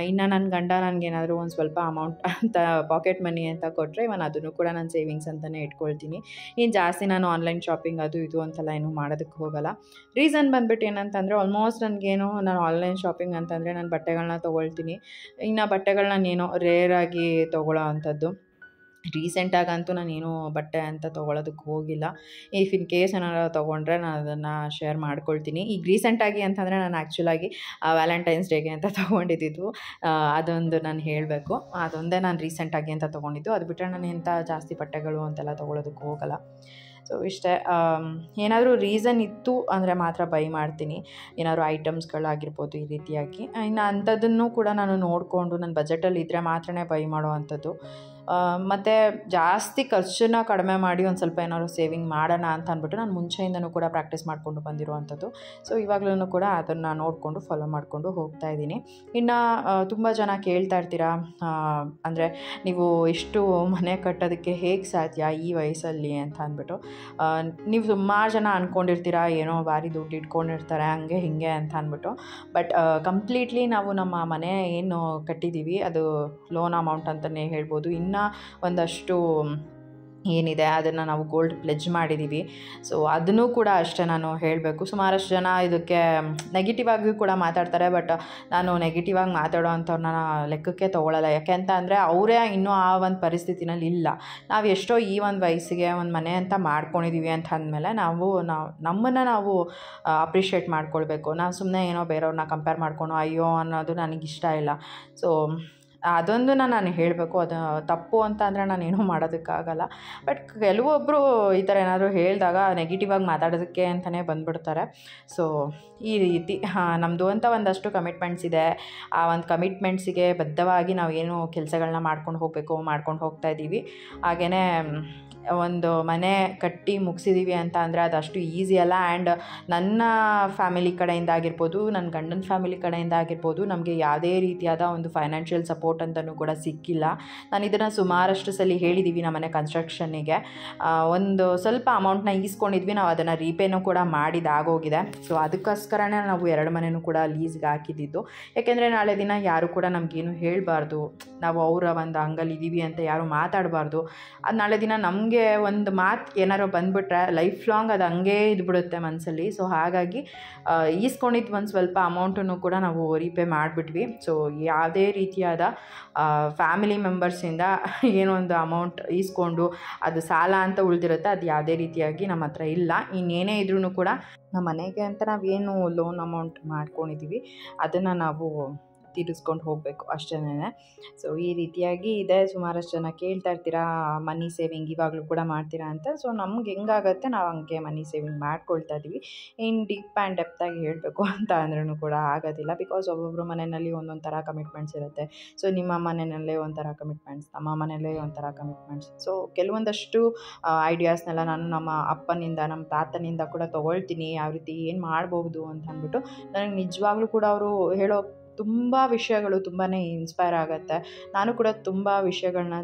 ಇನ್ನು ನನ್ನ ಗಂಡ ನನಗೇನಾದರೂ ಒಂದು ಸ್ವಲ್ಪ ಅಮೌಂಟ್ ಅಂತ ಪಾಕೆಟ್ ಮನಿ ಅಂತ ಕೊಟ್ಟರೆ ಇವನ್ ಅದನ್ನು ಕೂಡ ನಾನು ಸೇವಿಂಗ್ಸ್ ಅಂತಲೇ ಇಟ್ಕೊಳ್ತೀನಿ. ಇನ್ನು ಜಾಸ್ತಿ ನಾನು ಆನ್ಲೈನ್ ಶಾಪಿಂಗ್ ಅದು ಇದು ಅಂತೆಲ್ಲ ಏನೂ ಮಾಡೋದಕ್ಕೆ ಹೋಗಲ್ಲ. ರೀಸನ್ ಬಂದುಬಿಟ್ಟು ಏನಂತಂದರೆ, ಆಲ್ಮೋಸ್ಟ್ ನನಗೇನು ನಾನು ಆನ್ಲೈನ್ ಶಾಪಿಂಗ್ ಅಂತಂದರೆ ನಾನು ಬಟ್ಟೆಗಳನ್ನ ತೊಗೊಳ್ತೀನಿ. ಇನ್ನು ಬಟ್ಟೆಗಳನ್ನ ಏನೋ ರೇರಾಗಿ ತೊಗೊಳ್ಳೋ ಅಂಥದ್ದು. ರೀಸೆಂಟಾಗಂತೂ ನಾನೇನು ಬಟ್ಟೆ ಅಂತ ತೊಗೊಳೋದಕ್ಕೆ ಹೋಗಿಲ್ಲ. ಇಫ್ ಇನ್ ಕೇಸ್ ಏನಾರು ತೊಗೊಂಡ್ರೆ ನಾನು ಅದನ್ನು ಶೇರ್ ಮಾಡ್ಕೊಳ್ತೀನಿ. ಈಗ ರೀಸೆಂಟಾಗಿ ಅಂತಂದರೆ ನಾನು ಆ್ಯಕ್ಚುಲಾಗಿ ವ್ಯಾಲೆಂಟೈನ್ಸ್ ಡೇಗೆ ಅಂತ ತೊಗೊಂಡಿದ್ದು, ಅದೊಂದು ನಾನು ಹೇಳಬೇಕು. ಅದೊಂದೇ ನಾನು ರೀಸೆಂಟಾಗಿ ಅಂತ ತೊಗೊಂಡಿದ್ದು. ಅದು ಬಿಟ್ಟರೆ ನಾನು ಎಂಥ ಜಾಸ್ತಿ ಬಟ್ಟೆಗಳು ಅಂತೆಲ್ಲ ತೊಗೊಳೋದಕ್ಕೆ ಹೋಗಲ್ಲ. ಸೊ ಇಷ್ಟೇ. ಏನಾದರೂ ರೀಸನ್ ಇತ್ತು ಅಂದರೆ ಮಾತ್ರ ಬೈ ಮಾಡ್ತೀನಿ, ಏನಾದರೂ ಐಟಮ್ಸ್ಗಳಾಗಿರ್ಬೋದು ಈ ರೀತಿಯಾಗಿ. ಇನ್ನು ಅಂಥದ್ದನ್ನು ಕೂಡ ನಾನು ನೋಡಿಕೊಂಡು ನನ್ನ ಬಜೆಟಲ್ಲಿ ಇದ್ದರೆ ಮಾತ್ರನೇ ಬೈ ಮಾಡೋ ಅಂಥದ್ದು. ಮತ್ತು ಜಾಸ್ತಿ ಖರ್ಚನ್ನ ಕಡಿಮೆ ಮಾಡಿ ಒಂದು ಸ್ವಲ್ಪ ಏನಾದ್ರು ಸೇವಿಂಗ್ ಮಾಡೋಣ ಅಂತ ಅಂದ್ಬಿಟ್ಟು ನಾನು ಮುಂಚೆಯಿಂದನೂ ಕೂಡ ಪ್ರಾಕ್ಟೀಸ್ ಮಾಡಿಕೊಂಡು ಬಂದಿರುವಂಥದ್ದು. ಸೊ ಇವಾಗಲೂ ಕೂಡ ಅದನ್ನು ನೋಡಿಕೊಂಡು ಫಾಲೋ ಮಾಡಿಕೊಂಡು ಹೋಗ್ತಾ ಇದ್ದೀನಿ. ಇನ್ನು ತುಂಬ ಜನ ಕೇಳ್ತಾ ಇರ್ತೀರಾ, ಅಂದರೆ ನೀವು ಇಷ್ಟು ಮನೆ ಕಟ್ಟೋದಕ್ಕೆ ಹೇಗೆ ಸಾಧ್ಯ ಈ ವಯಸ್ಸಲ್ಲಿ ಅಂತ ಅಂದ್ಬಿಟ್ಟು. ನೀವು ಸುಮಾರು ಜನ ಅಂದ್ಕೊಂಡಿರ್ತೀರಾ ಏನೋ ಭಾರಿ ದುಡ್ಡು ಇಟ್ಕೊಂಡಿರ್ತಾರೆ ಹಂಗೆ ಹೀಗೆ ಅಂತ ಅಂದ್ಬಿಟ್ಟು. ಬಟ್ ಕಂಪ್ಲೀಟ್ಲಿ ನಾವು ನಮ್ಮ ಮನೆ ಏನು ಕಟ್ಟಿದ್ದೀವಿ ಅದು ಲೋನ್ ಅಮೌಂಟ್ ಅಂತಲೇ ಹೇಳ್ಬೋದು. ಇನ್ನು ಒಂದಷ್ಟು ಏನಿದೆ ಅದನ್ನು ನಾವು ಗೋಲ್ಡ್ ಪ್ಲೆಜ್ ಮಾಡಿದ್ದೀವಿ. ಸೊ ಅದನ್ನು ಕೂಡ ಅಷ್ಟೇ ನಾನು ಹೇಳಬೇಕು. ಸುಮಾರಷ್ಟು ಜನ ಇದಕ್ಕೆ ನೆಗೆಟಿವ್ ಆಗಿ ಕೂಡ ಮಾತಾಡ್ತಾರೆ, ಬಟ್ ನಾನು ನೆಗೆಟಿವ್ ಆಗಿ ಮಾತಾಡೋ ಅಂಥವ್ರನ್ನ ಲೆಕ್ಕಕ್ಕೆ ತೊಗೊಳ್ಳಲ್ಲ. ಯಾಕೆ ಅಂತ ಅಂದರೆ ಅವರೇ ಇನ್ನೂ ಆ ಒಂದು ಪರಿಸ್ಥಿತಿನಲ್ಲಿ ಇಲ್ಲ. ನಾವು ಎಷ್ಟೋ ಈ ಒಂದು ವಯಸ್ಸಿಗೆ ಒಂದು ಮನೆ ಅಂತ ಮಾಡ್ಕೊಂಡಿದ್ದೀವಿ ಅಂತ ಅಂದಮೇಲೆ ನಮ್ಮನ್ನು ನಾವು ಅಪ್ರಿಷಿಯೇಟ್ ಮಾಡ್ಕೊಳ್ಬೇಕು. ನಾವು ಸುಮ್ಮನೆ ಏನೋ ಬೇರೆಯವ್ರನ್ನ ಕಂಪೇರ್ ಮಾಡ್ಕೊಂಡು ಅಯ್ಯೋ ಅನ್ನೋದು ನನಗಿಷ್ಟ ಇಲ್ಲ. ಸೊ ಅದೊಂದನ್ನು ನಾನು ಹೇಳಬೇಕು. ಅದು ತಪ್ಪು ಅಂತ ಅಂದರೆ ನಾನೇನೂ ಮಾಡೋದಕ್ಕಾಗಲ್ಲ. ಬಟ್ ಕೆಲವೊಬ್ಬರು ಈ ಥರ ಏನಾದರೂ ಹೇಳಿದಾಗ ನೆಗೆಟಿವ್ ಆಗಿ ಮಾತಾಡೋದಕ್ಕೆ ಅಂತಲೇ ಬಂದುಬಿಡ್ತಾರೆ. ಸೊ ಈ ರೀತಿ ನಮ್ಮದು ಅಂತ ಒಂದಷ್ಟು ಕಮಿಟ್ಮೆಂಟ್ಸ್ ಇದೆ. ಆ ಒಂದು ಕಮಿಟ್ಮೆಂಟ್ಸಿಗೆ ಬದ್ಧವಾಗಿ ನಾವು ಏನು ಕೆಲಸಗಳನ್ನ ಮಾಡ್ಕೊಂಡು ಹೋಗ್ತಾ ಇದ್ದೀವಿ. ಹಾಗೆಯೇ ಒಂದು ಮನೆ ಕಟ್ಟಿ ಮುಗಿಸಿದ್ದೀವಿ ಅಂತ ಅಂದರೆ ಅದಷ್ಟು ಈಸಿ ಅಲ್ಲ. ಆ್ಯಂಡ್ ನನ್ನ ಫ್ಯಾಮಿಲಿ ಕಡೆಯಿಂದ ಆಗಿರ್ಬೋದು, ನನ್ನ ಗಂಡನ ಫ್ಯಾಮಿಲಿ ಕಡೆಯಿಂದ ಆಗಿರ್ಬೋದು, ನಮಗೆ ಯಾವುದೇ ರೀತಿಯಾದ ಒಂದು ಫೈನಾನ್ಷಿಯಲ್ ಸಪೋರ್ಟ್ ಅಂತಲೂ ಕೂಡ ಸಿಕ್ಕಿಲ್ಲ. ನಾನು ಇದನ್ನು ಸುಮಾರಷ್ಟು ಸಲ ಹೇಳಿದ್ದೀವಿ. ನಮ್ಮ ಮನೆ ಕನ್ಸ್ಟ್ರಕ್ಷನ್ನಿಗೆ ಒಂದು ಸ್ವಲ್ಪ ಅಮೌಂಟ್ನ ಈಸ್ಕೊಂಡಿದ್ವಿ, ನಾವು ಅದನ್ನು ರೀಪೇನೂ ಕೂಡ ಮಾಡಿದಾಗೋಗಿದೆ. ಸೊ ಅದಕ್ಕೋಸ್ಕರನೇ ನಾವು 2 ಮನೆಯೂ ಕೂಡ ಲೀಸ್ಗೆ ಹಾಕಿದ್ದಿದ್ದು. ಯಾಕೆಂದರೆ ನಾಳೆ ದಿನ ಯಾರು ಕೂಡ ನಮಗೇನು ಹೇಳಬಾರ್ದು, ನಾವು ಅವರ ಒಂದು ಅಂಗಲಿದ್ದೀವಿ ಅಂತ ಯಾರು ಮಾತಾಡಬಾರ್ದು. ಅದು ನಾಳೆ ದಿನ ನಮಗೆ ಒಂದು ಮಾತು ಏನಾರು ಬಂದುಬಿಟ್ರೆ ಲೈಫ್ ಲಾಂಗ್ ಅದು ಹಂಗೇ ಇದ್ಬಿಡುತ್ತೆ ಮನಸ್ಸಲ್ಲಿ. ಸೊ ಹಾಗಾಗಿ ಈಸ್ಕೊಂಡಿದ್ದು ಒಂದು ಸ್ವಲ್ಪ ಅಮೌಂಟನ್ನು ಕೂಡ ನಾವು ರೀಪೇ ಮಾಡಿಬಿಟ್ವಿ. ಸೊ ಯಾವುದೇ ರೀತಿಯಾದ ಫ್ಯಾಮಿಲಿ ಮೆಂಬರ್ಸಿಂದ ಏನೋ ಒಂದು ಅಮೌಂಟ್ ಈಸ್ಕೊಂಡು ಅದು ಸಾಲ ಅಂತ ಉಳಿದಿರುತ್ತೆ, ಅದು ಯಾವುದೇ ರೀತಿಯಾಗಿ ನಮ್ಮ ಹತ್ರ ಇಲ್ಲ. ಇನ್ನೇನೇ ಇದ್ರೂ ಕೂಡ ನಮ್ಮ ಮನೆಗೆ ಅಂತ ನಾವೇನು ಲೋನ್ ಅಮೌಂಟ್ ಮಾಡ್ಕೊಂಡಿದ್ದೀವಿ ಅದನ್ನು ನಾವು ತೀರಿಸ್ಕೊಂಡು ಹೋಗಬೇಕು ಅಷ್ಟೇನೆ. ಸೊ ಈ ರೀತಿಯಾಗಿ ಇದೆ. ಸುಮಾರಷ್ಟು ಜನ ಕೇಳ್ತಾ ಇರ್ತೀರಾ ಮನಿ ಸೇವಿಂಗ್ ಇವಾಗಲೂ ಕೂಡ ಮಾಡ್ತೀರಾ ಅಂತ. ಸೊ ನಮ್ಗೆ ಹೆಂಗಾಗತ್ತೆ ನಾವು ಹಂಗೆ ಮನಿ ಸೇವಿಂಗ್ ಮಾಡ್ಕೊಳ್ತಾ ಇದ್ದೀವಿ. ಇನ್ನು ಡೀಪ್ ಆ್ಯಂಡ್ ಡೆಪ್ತಾಗಿ ಹೇಳಬೇಕು ಅಂತ ಅಂದ್ರೂ ಕೂಡ ಆಗೋದಿಲ್ಲ. ಬಿಕಾಸ್ ಒಬ್ಬೊಬ್ಬರು ಮನೆಯಲ್ಲಿ ಒಂದೊಂದು ಥರ ಕಮಿಟ್ಮೆಂಟ್ಸ್ ಇರುತ್ತೆ. ಸೊ ನಿಮ್ಮ ಮನೆಯಲ್ಲೇ ಒಂಥರ ಕಮಿಟ್ಮೆಂಟ್ಸ್, ನಮ್ಮ ಮನೆಯಲ್ಲೇ ಒಂಥರ ಕಮಿಟ್ಮೆಂಟ್ಸ್. ಸೊ ಕೆಲವೊಂದಷ್ಟು ಐಡಿಯಾಸ್ನೆಲ್ಲ ನಾನು ನಮ್ಮ ಅಪ್ಪನಿಂದ, ನಮ್ಮ ತಾತನಿಂದ ಕೂಡ ತೊಗೊಳ್ತೀನಿ. ಯಾವ ರೀತಿ ಏನು ಮಾಡ್ಬೋದು ಅಂತ ಅಂದ್ಬಿಟ್ಟು ನನಗೆ ನಿಜವಾಗ್ಲೂ ಕೂಡ ಅವರು ಹೇಳೋ ತುಂಬ ವಿಷಯಗಳು ತುಂಬಾ ಇನ್ಸ್ಪೈರ್ ಆಗುತ್ತೆ. ನಾನು ಕೂಡ ತುಂಬ ವಿಷಯಗಳನ್ನ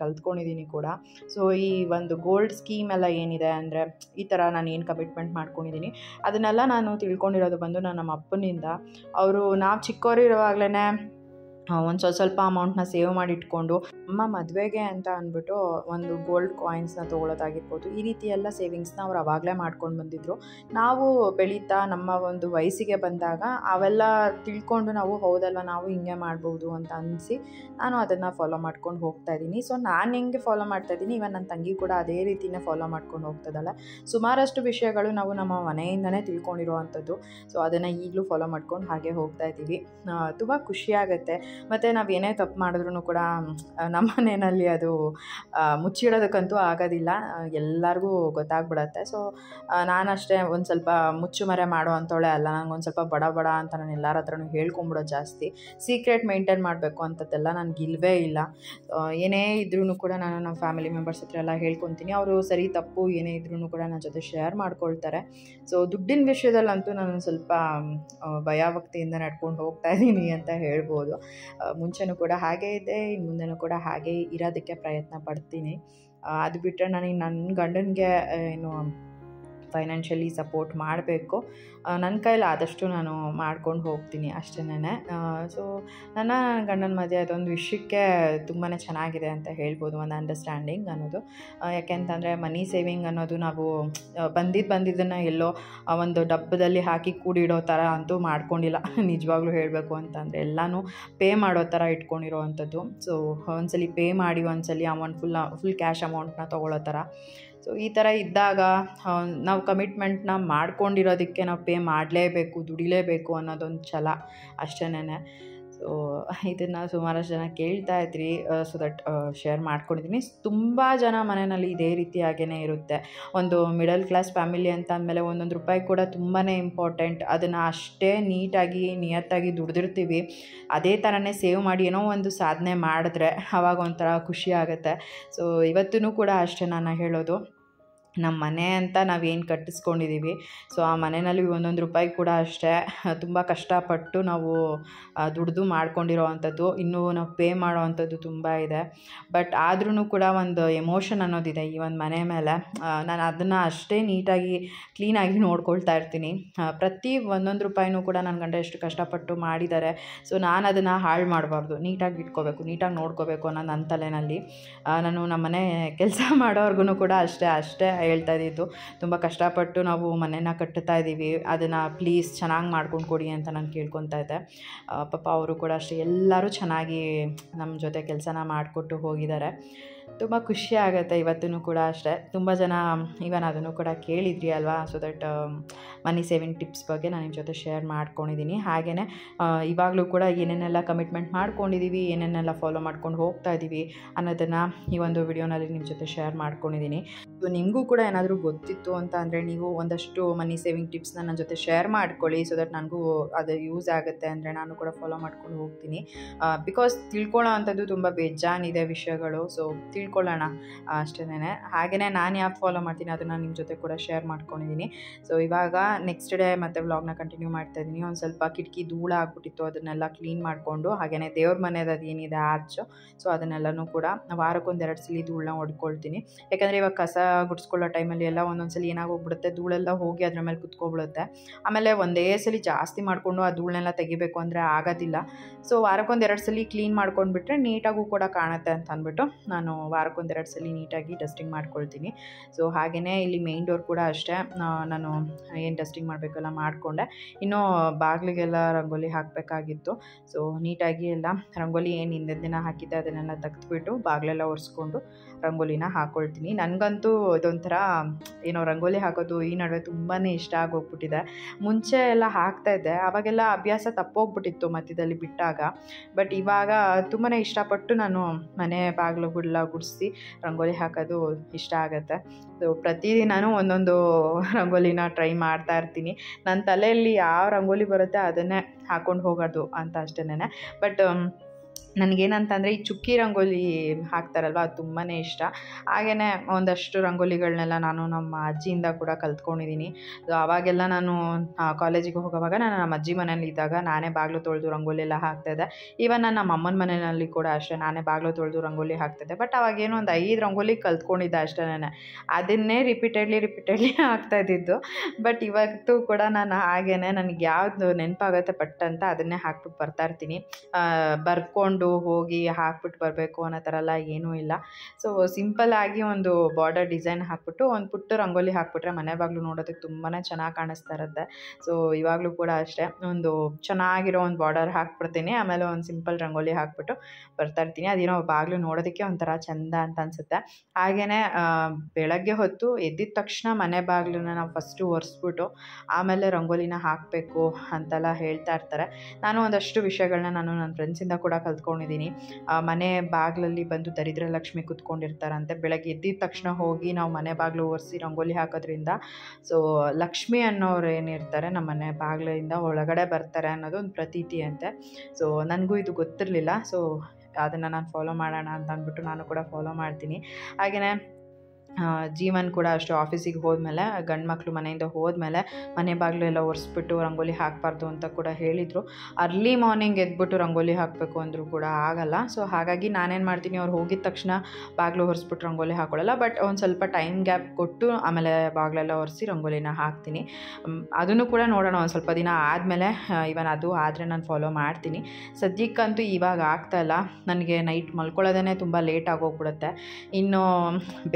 ಕಲ್ತ್ಕೊಂಡಿದ್ದೀನಿ ಕೂಡ. ಸೊ ಈ ಒಂದು ಗೋಲ್ಡ್ ಸ್ಕೀಮ್ ಎಲ್ಲ ಏನಿದೆ ಅಂದರೆ ಈ ಥರ ನಾನು ಏನು ಕಮಿಟ್ಮೆಂಟ್ ಮಾಡ್ಕೊಂಡಿದ್ದೀನಿ ಅದನ್ನೆಲ್ಲ ನಾನು ತಿಳ್ಕೊಂಡಿರೋದು ಬಂದು ನಮ್ಮ ಅಪ್ಪನಿಂದ. ನಾವು ಚಿಕ್ಕವರಿರುವಾಗಲೇ ಒಂದು ಸ್ವಲ್ಪ ಅಮೌಂಟ್ನ ಸೇವ್ ಮಾಡಿ ಇಟ್ಕೊಂಡು ಅಮ್ಮ ಮದುವೆಗೆ ಅಂತ ಅಂದ್ಬಿಟ್ಟು ಒಂದು ಗೋಲ್ಡ್ ಕಾಯಿನ್ಸ್ನ ತೊಗೊಳೋದಾಗಿರ್ಬೋದು, ಈ ರೀತಿ ಎಲ್ಲ ಸೇವಿಂಗ್ಸ್ನ ಅವ್ರು ಆವಾಗಲೇ ಮಾಡ್ಕೊಂಡು ಬಂದಿದ್ದರು. ನಾವು ಬೆಳೀತಾ ನಮ್ಮ ಒಂದು ವಯಸ್ಸಿಗೆ ಬಂದಾಗ ಅವೆಲ್ಲ ತಿಳ್ಕೊಂಡು ನಾವು ಹೌದಲ್ವ ನಾವು ಹಿಂಗೆ ಮಾಡ್ಬೋದು ಅಂತ ಅನಿಸಿ ನಾನು ಅದನ್ನು ಫಾಲೋ ಮಾಡ್ಕೊಂಡು ಹೋಗ್ತಾಯಿದ್ದೀನಿ. ಸೊ ನಾನು ಹೆಂಗೆ ಫಾಲೋ ಮಾಡ್ತಾಯಿದ್ದೀನಿ, ಇವನ್ ನನ್ನ ತಂಗಿ ಕೂಡ ಅದೇ ರೀತಿಯೇ ಫಾಲೋ ಮಾಡ್ಕೊಂಡು ಹೋಗ್ತದಲ್ಲ. ಸುಮಾರಷ್ಟು ವಿಷಯಗಳು ನಾವು ನಮ್ಮ ಮನೆಯಿಂದನೇ ತಿಳ್ಕೊಂಡಿರೋ ಅಂಥದ್ದು. ಸೊ ಅದನ್ನು ಈಗಲೂ ಫಾಲೋ ಮಾಡ್ಕೊಂಡು ಹಾಗೆ ಹೋಗ್ತಾಯಿದ್ದೀವಿ. ತುಂಬ ಖುಷಿಯಾಗುತ್ತೆ. ಮತ್ತು ನಾವು ಏನೇ ತಪ್ಪು ಮಾಡಿದ್ರೂ ಕೂಡ ನಮ್ಮ ಮನೆಯಲ್ಲಿ ಅದು ಮುಚ್ಚಿಡೋದಕ್ಕಂತೂ ಆಗೋದಿಲ್ಲ, ಎಲ್ಲರಿಗೂ ಗೊತ್ತಾಗ್ಬಿಡತ್ತೆ. ಸೊ ನಾನಷ್ಟೇ ಒಂದು ಸ್ವಲ್ಪ ಮುಚ್ಚುಮರೆ ಮಾಡೋ ಅಂಥವಳೆ ಅಲ್ಲ. ನನಗೊಂದು ಸ್ವಲ್ಪ ಬಡ ಅಂತ ನಾನು ಎಲ್ಲರ ಹತ್ರನೂ ಹೇಳ್ಕೊಂಬಿಡೋದು ಜಾಸ್ತಿ. ಸೀಕ್ರೆಟ್ ಮೇಂಟೈನ್ ಮಾಡಬೇಕು ಅಂಥದ್ದೆಲ್ಲ ನನಗಿಲ್ವೇ ಇಲ್ಲ. ಏನೇ ಇದ್ರೂ ಕೂಡ ನಾನು ನಮ್ಮ ಫ್ಯಾಮಿಲಿ ಮೆಂಬರ್ಸ್ ಹತ್ರ ಎಲ್ಲ ಹೇಳ್ಕೊತೀನಿ. ಅವರು ಸರಿ ತಪ್ಪು ಏನೇ ಇದ್ರೂ ಕೂಡ ನನ್ನ ಜೊತೆ ಶೇರ್ ಮಾಡ್ಕೊಳ್ತಾರೆ. ಸೊ ದುಡ್ಡಿನ ವಿಷಯದಲ್ಲಂತೂ ನಾನು ಸ್ವಲ್ಪ ಭಯಭಕ್ತಿಯಿಂದ ನಡ್ಕೊಂಡು ಹೋಗ್ತಾ ಇದ್ದೀನಿ ಅಂತ ಹೇಳ್ಬೋದು. ಮುಂಚೆನೂ ಕೂಡ ಹಾಗೇ ಇದೆ, ಇನ್ನು ಮುಂದೆನೂ ಕೂಡ ಹಾಗೇ ಇರೋದಕ್ಕೆ ಪ್ರಯತ್ನ ಪಡ್ತೀನಿ. ಅದು ಬಿಟ್ಟರೆ ನನಗೆ ನನ್ನ ಗಂಡನಿಗೆ ಏನು ಫೈನಾನ್ಷಿಯಲಿ ಸಪೋರ್ಟ್ ಮಾಡಬೇಕು, ನನ್ನ ಕೈಲಿ ಆದಷ್ಟು ನಾನು ಮಾಡ್ಕೊಂಡು ಹೋಗ್ತೀನಿ ಅಷ್ಟೇನೆ. ಸೊ ನನ್ನ ಗಂಡನ ಮಧ್ಯೆ ಅದೊಂದು ವಿಷಯಕ್ಕೆ ತುಂಬಾ ಚೆನ್ನಾಗಿದೆ ಅಂತ ಹೇಳ್ಬೋದು, ಒಂದು ಅಂಡರ್ಸ್ಟ್ಯಾಂಡಿಂಗ್ ಅನ್ನೋದು. ಯಾಕೆಂತಂದರೆ ಮನಿ ಸೇವಿಂಗ್ ಅನ್ನೋದು ನಾವು ಬಂದಿದ್ದನ್ನು ಎಲ್ಲೋ ಒಂದು ಡಬ್ಬದಲ್ಲಿ ಹಾಕಿ ಕೂಡಿಡೋ ಥರ ಅಂತೂ ಮಾಡ್ಕೊಂಡಿಲ್ಲ. ನಿಜವಾಗ್ಲೂ ಹೇಳಬೇಕು ಅಂತಂದರೆ ಎಲ್ಲನೂ ಪೇ ಮಾಡೋ ಥರ ಇಟ್ಕೊಂಡಿರೋ ಅಂಥದ್ದು. ಸೊ ಒಂದ್ಸಲಿ ಪೇ ಮಾಡಿ ಒಂದ್ಸಲಿ ಅಮೌಂಟ್ ಫುಲ್ ಕ್ಯಾಶ್ ಅಮೌಂಟ್ನ ತೊಗೊಳ್ಳೋ ಥರ. ಸೊ ಈ ಥರ ಇದ್ದಾಗ ನಾವು ಕಮಿಟ್ಮೆಂಟ್ನ ಮಾಡ್ಕೊಂಡಿರೋದಕ್ಕೆ ನಾವು ಪೇ ಮಾಡಲೇಬೇಕು, ದುಡಿಲೇಬೇಕು ಅನ್ನೋದೊಂದು ಛಲ ಅಷ್ಟೇನೆ. ಸೊ ಇದನ್ನು ಸುಮಾರಷ್ಟು ಜನ ಕೇಳ್ತಾ ಇದ್ರಿ, ಸೊ ದಟ್ ಶೇರ್ ಮಾಡ್ಕೊಂಡಿದ್ದೀನಿ. ತುಂಬ ಜನ ಮನೆಯಲ್ಲಿ ಇದೇ ರೀತಿಯಾಗೇ ಇರುತ್ತೆ. ಒಂದು ಮಿಡಲ್ ಕ್ಲಾಸ್ ಫ್ಯಾಮಿಲಿ ಅಂತ ಅಂದಮೇಲೆ ಒಂದೊಂದು ರೂಪಾಯಿ ಕೂಡ ತುಂಬಾ ಇಂಪಾರ್ಟೆಂಟ್. ಅದನ್ನು ಅಷ್ಟೇ ನೀಟಾಗಿ ನಿಯತ್ತಾಗಿ ದುಡಿದಿರ್ತೀವಿ, ಅದೇ ಥರನೇ ಸೇವ್ ಮಾಡಿ ಏನೋ ಒಂದು ಸಾಧನೆ ಮಾಡಿದ್ರೆ ಆವಾಗ ಒಂಥರ ಖುಷಿ ಆಗುತ್ತೆ. ಸೊ ಇವತ್ತೂ ಕೂಡ ಅಷ್ಟೇ ನಾನು ಹೇಳೋದು, ನಮ್ಮ ಮನೆ ಅಂತ ನಾವೇನು ಕಟ್ಟಿಸ್ಕೊಂಡಿದ್ದೀವಿ. ಸೊ ಆ ಮನೆಯಲ್ಲಿ ಒಂದೊಂದು ರೂಪಾಯಿ ಕೂಡ ಅಷ್ಟೇ ತುಂಬ ಕಷ್ಟಪಟ್ಟು ನಾವು ದುಡ್ದು ಮಾಡ್ಕೊಂಡಿರೋ ಅಂಥದ್ದು. ಇನ್ನೂ ನಾವು ಪೇ ಮಾಡೋ ಅಂಥದ್ದು ತುಂಬ ಇದೆ. ಬಟ್ ಆದ್ರೂ ಕೂಡ ಒಂದು ಎಮೋಷನ್ ಅನ್ನೋದಿದೆ ಈ ಒಂದು ಮನೆ ಮೇಲೆ. ನಾನು ಅದನ್ನು ಅಷ್ಟೇ ನೀಟಾಗಿ ಕ್ಲೀನಾಗಿ ನೋಡ್ಕೊಳ್ತಾ ಇರ್ತೀನಿ. ಪ್ರತಿ ಒಂದೊಂದು ರೂಪಾಯಿನೂ ಕೂಡ ನನ್ನ ಗಂಡ ಎಷ್ಟು ಕಷ್ಟಪಟ್ಟು ಮಾಡಿದ್ದಾರೆ. ಸೊ ನಾನು ಅದನ್ನು ಹಾಳು ಮಾಡಬಾರ್ದು, ನೀಟಾಗಿ ಇಟ್ಕೋಬೇಕು, ನೀಟಾಗಿ ನೋಡ್ಕೋಬೇಕು ಅನ್ನೋದು ನನ್ನ ತಲೆಯಲ್ಲಿ. ನಾನು ನಮ್ಮ ಮನೆ ಕೆಲಸ ಮಾಡೋರ್ಗು ಕೂಡ ಅಷ್ಟೇ ಹೇಳ್ತಾ ಇದ್ದಿದ್ದು. ತುಂಬ ಕಷ್ಟಪಟ್ಟು ನಾವು ಮನೇನ ಕಟ್ಟುತ್ತಾ ಇದ್ದೀವಿ, ಅದನ್ನು ಪ್ಲೀಸ್ ಚೆನ್ನಾಗಿ ಮಾಡ್ಕೊಂಡು ಕೊಡಿ ಅಂತ ನಾನು ಕೇಳ್ಕೊತಾ ಇದ್ದೆ. ಪಾಪ ಅವರು ಕೂಡ ಅಷ್ಟೇ ಎಲ್ಲರೂ ಚೆನ್ನಾಗಿ ನಮ್ಮ ಜೊತೆ ಕೆಲಸನ ಮಾಡಿಕೊಟ್ಟು ಹೋಗಿದ್ದಾರೆ. ತುಂಬ ಖುಷಿ ಆಗುತ್ತೆ. ಇವತ್ತೂ ಕೂಡ ಅಷ್ಟೇ ತುಂಬ ಜನ ಇವನ್ ಅದನ್ನು ಕೂಡ ಕೇಳಿದ್ರಿ ಅಲ್ವಾ. So that money saving tips ಬಗ್ಗೆ ನಾನು ನಿಮ್ಮ ಜೊತೆ ಶೇರ್ ಮಾಡ್ಕೊಂಡಿದ್ದೀನಿ. ಹಾಗೆಯೇ ಇವಾಗಲೂ ಕೂಡ ಏನೇನೆಲ್ಲ ಕಮಿಟ್ಮೆಂಟ್ ಮಾಡ್ಕೊಂಡಿದ್ದೀವಿ, ಏನೇನೆಲ್ಲ ಫಾಲೋ ಮಾಡ್ಕೊಂಡು ಹೋಗ್ತಾ ಇದ್ದೀವಿ ಅನ್ನೋದನ್ನು ಈ ಒಂದು ವಿಡಿಯೋನಲ್ಲಿ ನಿಮ್ಮ ಜೊತೆ ಶೇರ್ ಮಾಡ್ಕೊಂಡಿದ್ದೀನಿ. ಸೊ ನಿಮಗೂ ಕೂಡ ಏನಾದರೂ ಗೊತ್ತಿತ್ತು ಅಂತ ಅಂದರೆ ನೀವು ಒಂದಷ್ಟು ಮನಿ ಸೇವಿಂಗ್ ಟಿಪ್ಸ್ನ ನನ್ನ ಜೊತೆ ಶೇರ್ ಮಾಡ್ಕೊಳ್ಳಿ. ಸೊ ದಟ್ ನನಗೂ ಅದು ಯೂಸ್ ಆಗುತ್ತೆ ಅಂದರೆ ನಾನು ಕೂಡ ಫಾಲೋ ಮಾಡ್ಕೊಂಡು ಹೋಗ್ತೀನಿ. ಬಿಕಾಸ್ ತಿಳ್ಕೊಳ್ಳೋ ಅಂಥದ್ದು ತುಂಬ ಬೇಜಾನಿದೆ ವಿಷಯಗಳು. ಸೊ ತಿಳ್ಕೊಳ್ಳೋಣ ಅಷ್ಟೇನೆ. ಹಾಗೆಯೇ ನಾನು ಯಾಕೆ ಫಾಲೋ ಮಾಡ್ತೀನಿ ಅದನ್ನು ನಿಮ್ಮ ಜೊತೆ ಕೂಡ ಶೇರ್ ಮಾಡ್ಕೊಂಡಿದ್ದೀನಿ. ಸೊ ಇವಾಗ ನೆಕ್ಸ್ಟ್ ಡೇ ಮತ್ತೆ ವ್ಲಾಗ್ನ ಕಂಟಿನ್ಯೂ ಮಾಡ್ತಾಯಿದ್ದೀನಿ. ಒಂದು ಸ್ವಲ್ಪ ಕಿಟಕಿ ಧೂಳ ಆಗ್ಬಿಟ್ಟಿತ್ತು, ಅದನ್ನೆಲ್ಲ ಕ್ಲೀನ್ ಮಾಡಿಕೊಂಡು, ಹಾಗೆಯೇ ದೇವ್ರ ಮನೆಯದು ಅದೇನಿದೆ ಆರ್ಚು, ಸೊ ಅದನ್ನೆಲ್ಲನೂ ಕೂಡ ವಾರಕ್ಕೊಂದೆರಡು ಸಲ ಧೂಳನ್ನ ಹೊಡ್ಕೊಳ್ತೀನಿ. ಯಾಕಂದರೆ ಇವಾಗ ಕಸ ಗುಡಿಸ್ಕೊಳ್ಳೋ ಟೈಮಲ್ಲಿ ಎಲ್ಲ ಒಂದೊಂದು ಸಲ ಏನಾಗೋಗ್ಬಿಡುತ್ತೆ, ಧೂಳೆಲ್ಲ ಹೋಗಿ ಅದ್ರ ಮೇಲೆ ಕುತ್ಕೊಬಿಡುತ್ತೆ. ಆಮೇಲೆ ಒಂದೇ ಸಲ ಜಾಸ್ತಿ ಮಾಡಿಕೊಂಡು ಆ ಧೂಳನ್ನೆಲ್ಲ ತೆಗಿಬೇಕು ಅಂದರೆ ಆಗೋದಿಲ್ಲ. ಸೊ ವಾರಕ್ಕೊಂದೆರಡು ಸಲ ಕ್ಲೀನ್ ಮಾಡ್ಕೊಂಡ್ಬಿಟ್ರೆ ನೀಟಾಗೂ ಕೂಡ ಕಾಣುತ್ತೆ ಅಂತ ಅಂದ್ಬಿಟ್ಟು ನಾನು ವಾರಕ್ಕೊಂದೆರಡು ಸಲ ನೀಟಾಗಿ ಡಸ್ಟಿಂಗ್ ಮಾಡ್ಕೊಳ್ತೀನಿ. ಸೊ ಹಾಗೆಯೇ ಇಲ್ಲಿ ಮೇನ್ ಡೋರ್ ಕೂಡ ಅಷ್ಟೇ ನಾನು ಏನು ಡಸ್ಟಿಂಗ್ ಮಾಡಬೇಕೆಲ್ಲ ಮಾಡಿಕೊಂಡೆ. ಇನ್ನೂ ಬಾಗಿಲಿಗೆಲ್ಲ ರಂಗೋಲಿ ಹಾಕಬೇಕಾಗಿತ್ತು. ಸೊ ನೀಟಾಗಿ ಎಲ್ಲ ರಂಗೋಲಿ ಏನು ಹಿಂದಿನ ದಿನ ಹಾಕಿದ್ದೆ ಅದನ್ನೆಲ್ಲ ತೆಗೆದುಬಿಟ್ಟು ಬಾಗಿಲೆಲ್ಲ ಒರೆಸ್ಕೊಂಡು ರಂಗೋಲಿನ ಹಾಕ್ಕೊಳ್ತೀನಿ. ನನಗಂತೂ ಇದೊಂಥರ ಏನೋ ರಂಗೋಲಿ ಹಾಕೋದು ಈ ನಡುವೆ ತುಂಬಾ ಇಷ್ಟ ಆಗೋಗ್ಬಿಟ್ಟಿದೆ. ಮುಂಚೆ ಎಲ್ಲ ಹಾಕ್ತಾಯಿದ್ದೆ, ಆವಾಗೆಲ್ಲ ಅಭ್ಯಾಸ ತಪ್ಪೋಗ್ಬಿಟ್ಟಿತ್ತು ಮಧ್ಯದಲ್ಲಿ ಬಿಟ್ಟಾಗ. ಬಟ್ ಇವಾಗ ತುಂಬಾ ಇಷ್ಟಪಟ್ಟು ನಾನು ಮನೆ ಬಾಗಿಲುಗಳೆಲ್ಲ ಗುಡಿಸಿ ರಂಗೋಲಿ ಹಾಕೋದು ಇಷ್ಟ ಆಗುತ್ತೆ. ಸೊ ಪ್ರತಿದಿನವೂ ಒಂದೊಂದು ರಂಗೋಲಿನ ಟ್ರೈ ಮಾಡ್ತಾ ಇರ್ತೀನಿ. ನನ್ನ ತಲೆಯಲ್ಲಿ ಯಾವ ರಂಗೋಲಿ ಬರುತ್ತೆ ಅದನ್ನೇ ಹಾಕ್ಕೊಂಡು ಹೋಗೋದು ಅಂತ ಅಷ್ಟೇನೆ. ಬಟ್ ನನಗೇನಂತಂದರೆ ಈ ಚುಕ್ಕಿ ರಂಗೋಲಿ ಹಾಕ್ತಾರಲ್ವ ಅದು ತುಂಬಾ ಇಷ್ಟ. ಹಾಗೆಯೇ ಒಂದಷ್ಟು ರಂಗೋಲಿಗಳನ್ನೆಲ್ಲ ನಾನು ನಮ್ಮ ಅಜ್ಜಿಯಿಂದ ಕೂಡ ಕಲ್ತ್ಕೊಂಡಿದ್ದೀನಿ. ಆವಾಗೆಲ್ಲ ನಾನು ಕಾಲೇಜಿಗೆ ಹೋಗೋವಾಗ ನಾನು ನಮ್ಮ ಅಜ್ಜಿ ಮನೇಲಿ ಇದ್ದಾಗ ನಾನೇ ಬಾಗಿಲು ತೊಳೆದು ರಂಗೋಲಿ ಎಲ್ಲ ಹಾಕ್ತಾಯಿದ್ದೆ. ಈವನ್ ನಾನು ನಮ್ಮ ಅಮ್ಮನ ಮನೆಯಲ್ಲಿ ಕೂಡ ಅಷ್ಟೇ ನಾನೇ ಬಾಗಿಲು ತೊಳೆದು ರಂಗೋಲಿ ಹಾಕ್ತಾಯಿದ್ದೆ. ಬಟ್ ಅವಾಗೇನೋ ಒಂದು 5 ರಂಗೋಲಿ ಕಲ್ತ್ಕೊಂಡಿದ್ದೆ ಅಷ್ಟೇನೆ. ಅದನ್ನೇ ರಿಪೀಟೆಡ್ಲಿ ಹಾಕ್ತಾಯಿದ್ದಿದ್ದು. ಬಟ್ ಇವತ್ತು ಕೂಡ ನಾನು ಹಾಗೇ ನನಗೆ ಯಾವುದು ನೆನಪಾಗುತ್ತೆ ಪಟ್ ಅಂತ ಅದನ್ನೇ ಹಾಕ್ಬಿಟ್ಟು ಬರ್ತಾಯಿರ್ತೀನಿ. ಬರ್ಕೊಂಡು ಹೋಗಿ ಹಾಕ್ಬಿಟ್ಟು ಬರಬೇಕು ಅನ್ನೋ ಥರ ಎಲ್ಲ ಏನೂ ಇಲ್ಲ. ಸೊ ಸಿಂಪಲ್ಲಾಗಿ ಒಂದು ಬಾರ್ಡರ್ ಡಿಸೈನ್ ಹಾಕ್ಬಿಟ್ಟು ಒಂದು ಪುಟ್ಟ ರಂಗೋಲಿ ಹಾಕ್ಬಿಟ್ರೆ ಮನೆ ಬಾಗಿಲು ನೋಡೋದಕ್ಕೆ ತುಂಬಾ ಚೆನ್ನಾಗಿ ಕಾಣಿಸ್ತಾ ಇರುತ್ತೆ. ಸೊ ಇವಾಗಲೂ ಕೂಡ ಅಷ್ಟೇ ಒಂದು ಚೆನ್ನಾಗಿರೋ ಒಂದು ಬಾರ್ಡರ್ ಹಾಕ್ಬಿಡ್ತೀನಿ. ಆಮೇಲೆ ಒಂದು ಸಿಂಪಲ್ ರಂಗೋಲಿ ಹಾಕ್ಬಿಟ್ಟು ಬರ್ತಾಯಿರ್ತೀನಿ. ಅದೇನೋ ಬಾಗಿಲು ನೋಡೋದಕ್ಕೆ ಒಂಥರ ಚೆಂದ ಅಂತ ಅನಿಸುತ್ತೆ. ಹಾಗೆಯೇ ಬೆಳಗ್ಗೆ ಹೊತ್ತು ಎದ್ದಿದ ತಕ್ಷಣ ಮನೆ ಬಾಗಿಲನ್ನ ನಾವು ಫಸ್ಟು ಒರೆಸ್ಬಿಟ್ಟು ಆಮೇಲೆ ರಂಗೋಲಿನ ಹಾಕಬೇಕು ಅಂತೆಲ್ಲ ಹೇಳ್ತಾ ಇರ್ತಾರೆ. ನಾನು ಒಂದಷ್ಟು ವಿಷಯಗಳನ್ನ ನಾನು ನನ್ನ ಫ್ರೆಂಡ್ಸಿಂದ ಕೂಡ ಕಲ್ತ್ಕೊಂಡಿದ್ದೀನಿ. ಮನೆ ಬಾಗಿಲಲ್ಲಿ ಬಂದು ದರಿದ್ರ ಲಕ್ಷ್ಮಿ ಕೂತ್ಕೊಂಡಿರ್ತಾರಂತೆ. ಬೆಳಗ್ಗೆ ಎದ್ದಿದ ತಕ್ಷಣ ಹೋಗಿ ನಾವು ಮನೆ ಬಾಗಿಲು ಒರೆಸಿ ರಂಗೋಲಿ ಹಾಕೋದ್ರಿಂದ ಸೊ ಲಕ್ಷ್ಮಿ ಅನ್ನೋರು ಏನಿರ್ತಾರೆ ನಮ್ಮ ಮನೆ ಬಾಗಿಲಿಂದ ಒಳಗಡೆ ಬರ್ತಾರೆ ಅನ್ನೋದು ಒಂದು ಪ್ರತೀತಿ ಅಂತೆ. ಸೊ ನನಗೂ ಇದು ಗೊತ್ತಿರಲಿಲ್ಲ. ಸೊ ಅದನ್ನು ನಾನು ಫಾಲೋ ಮಾಡೋಣ ಅಂತ ಅಂದ್ಬಿಟ್ಟು ನಾನು ಕೂಡ ಫಾಲೋ ಮಾಡ್ತೀನಿ. ಹಾಗೆಯೇ ಜೀವನ್ ಕೂಡ ಅಷ್ಟು ಆಫೀಸಿಗೆ ಹೋದ್ಮೇಲೆ ಗಂಡು ಮಕ್ಕಳು ಮನೆಯಿಂದ ಹೋದ್ಮೇಲೆ ಮನೆ ಬಾಗಿಲು ಎಲ್ಲ ಒರೆಸ್ಬಿಟ್ಟು ರಂಗೋಲಿ ಹಾಕಬಾರ್ದು ಅಂತ ಕೂಡ ಹೇಳಿದರು. ಅರ್ಲಿ ಮಾರ್ನಿಂಗ್ ಎದ್ಬಿಟ್ಟು ರಂಗೋಲಿ ಹಾಕಬೇಕು ಅಂದರೂ ಕೂಡ ಆಗಲ್ಲ. ಸೊ ಹಾಗಾಗಿ ನಾನೇನು ಮಾಡ್ತೀನಿ, ಅವ್ರು ಹೋಗಿದ ತಕ್ಷಣ ಬಾಗಿಲು ಒರೆಸ್ಬಿಟ್ಟು ರಂಗೋಲಿ ಹಾಕೊಳ್ಳಲ್ಲ. ಬಟ್ ಒಂದು ಸ್ವಲ್ಪ ಟೈಮ್ ಗ್ಯಾಪ್ ಕೊಟ್ಟು ಆಮೇಲೆ ಬಾಗಿಲೆಲ್ಲ ಒರೆಸಿ ರಂಗೋಲಿನ ಹಾಕ್ತೀನಿ. ಅದನ್ನು ಕೂಡ ನೋಡೋಣ ಒಂದು ಸ್ವಲ್ಪ ದಿನ ಆದಮೇಲೆ ಇವನ್ ಅದು ಆದರೆ ನಾನು ಫಾಲೋ ಮಾಡ್ತೀನಿ. ಸದ್ಯಕ್ಕಂತೂ ಇವಾಗ ಆಗ್ತಾಯಿಲ್ಲ. ನನಗೆ ನೈಟ್ ಮಲ್ಕೊಳ್ಳೋದೇ ತುಂಬ ಲೇಟ್ ಆಗೋಗ್ಬಿಡುತ್ತೆ. ಇನ್ನು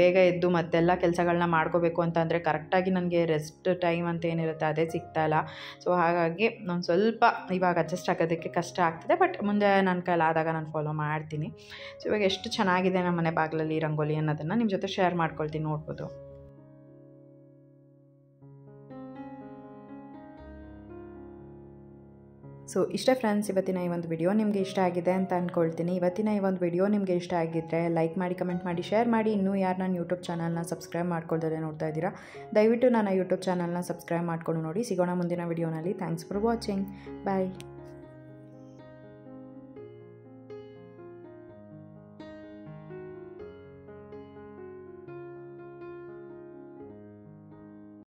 ಬೇಗ ಎದ್ದು ಮತ್ತೆಲ್ಲ ಕೆಲಸಗಳನ್ನ ಮಾಡ್ಕೋಬೇಕು ಅಂತಂದರೆ ಕರೆಕ್ಟಾಗಿ ನನಗೆ ರೆಸ್ಟ್ ಟೈಮ್ ಅಂತ ಏನಿರುತ್ತೆ ಅದೇ ಸಿಗ್ತಾಯಿಲ್ಲ. ಸೊ ಹಾಗಾಗಿ ನಾನು ಸ್ವಲ್ಪ ಇವಾಗ ಅಡ್ಜಸ್ಟ್ ಆಗೋದಕ್ಕೆ ಕಷ್ಟ ಆಗ್ತದೆ. ಬಟ್ ಮುಂದೆ ನನ್ನ ಕೈಲಾದಾಗ ನಾನು ಫಾಲೋ ಮಾಡ್ತೀನಿ. ಸೊ ಇವಾಗ ಎಷ್ಟು ಚೆನ್ನಾಗಿದೆ ನಮ್ಮ ಮನೆ ಬಾಗಿಲಲ್ಲಿ ರಂಗೋಲಿ ಅನ್ನೋದನ್ನು ನಿಮ್ಮ ಜೊತೆ ಶೇರ್ ಮಾಡ್ಕೊಳ್ತೀನಿ, ನೋಡ್ಬೋದು. ಸೊ ಇಷ್ಟೇ ಫ್ರೆಂಡ್ಸ್, ಇವತ್ತಿನ ಈ ಒಂದು ವಿಡಿಯೋ ನಿಮಗೆ ಇಷ್ಟ ಆಗಿದೆ ಅಂತ ಅಂದ್ಕೊಳ್ತೀನಿ. ಇವತ್ತಿನ ಈ ಒಂದು ವಿಡಿಯೋ ನಿಮಗೆ ಇಷ್ಟ ಆಗಿದ್ದರೆ ಲೈಕ್ ಮಾಡಿ, ಕಮೆಂಟ್ ಮಾಡಿ, ಶೇರ್ ಮಾಡಿ. ಇನ್ನೂ ಯಾರು ನನ್ನ ಯೂಟ್ಯೂಬ್ ಚಾನಲ್ನ ಸಬ್ಸ್ಕ್ರೈಬ್ ಮಾಡ್ಕೊಳ್ದೇ ನೋಡ್ತಾ ಇದ್ದೀರಾ, ದಯವಿಟ್ಟು ನನ್ನ ಯೂಟ್ಯೂಬ್ ಚಾನಲ್ನ ಸಬ್ಸ್ಕ್ರೈಬ್ ಮಾಡ್ಕೊಂಡು ನೋಡಿ. ಸಿಗೋಣ ಮುಂದಿನ ವಿಡಿಯೋನಲ್ಲಿ. Thanks for watching. ಬಾಯ್.